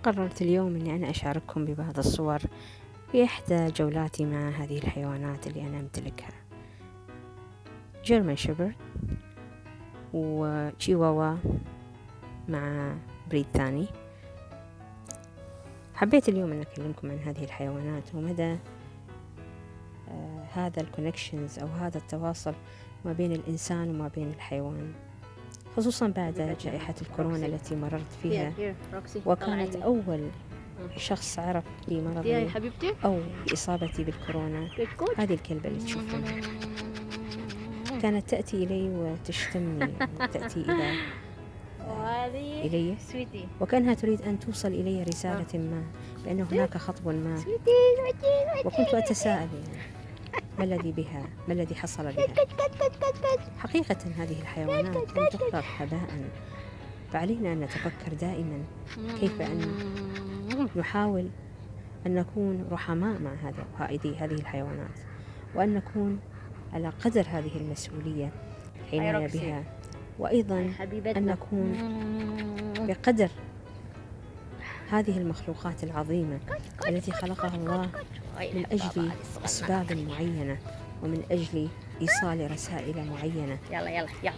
قررت اليوم أني أنا أشارككم ببعض الصور في إحدى جولاتي مع هذه الحيوانات اللي أنا أمتلكها، جيرمان شيبرد وشيواوا مع بريد ثاني. حبيت اليوم أن أكلمكم عن هذه الحيوانات ومدى هذا الكونكشنز أو هذا التواصل ما بين الإنسان وما بين الحيوان، خصوصا بعد جائحة الكورونا التي مررت فيها، وكانت أول شخص عرف بمرضي أو بإصابتي بالكورونا هذه الكلبة اللي تشوفونها. كانت تأتي إلي وتشتمني، تأتي إلي وكأنها تريد أن توصل إلي رسالة ما بأن هناك خطب ما، وكنت أتساءل ما الذي بها، ما الذي حصل بها. حقيقة هذه الحيوانات لم تخلق هباء، فعلينا أن نتفكر دائما كيف أن نحاول أن نكون رحماء مع هذه الحيوانات، وأن نكون على قدر هذه المسؤولية العناية بها، وأيضا أن نكون بقدر هذه المخلوقات العظيمة التي خلقها الله من أجل أسباب معينة ومن أجل إيصال رسائل معينة.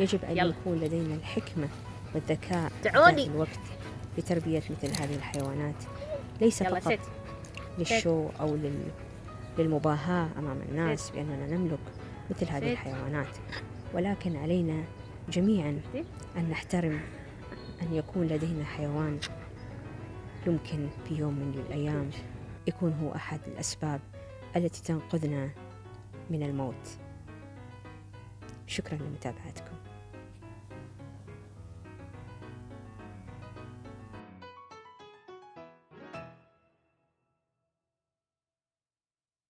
يجب أن يكون لدينا الحكمة والذكاء في الوقت لتربية مثل هذه الحيوانات، ليس فقط للشو أو للمباهاة أمام الناس بأننا نملك مثل هذه الحيوانات، ولكن علينا جميعا أن نحترم أن يكون لدينا حيوان يمكن في يوم من الأيام يكون هو أحد الأسباب التي تنقذنا من الموت. شكرا لمتابعتكم.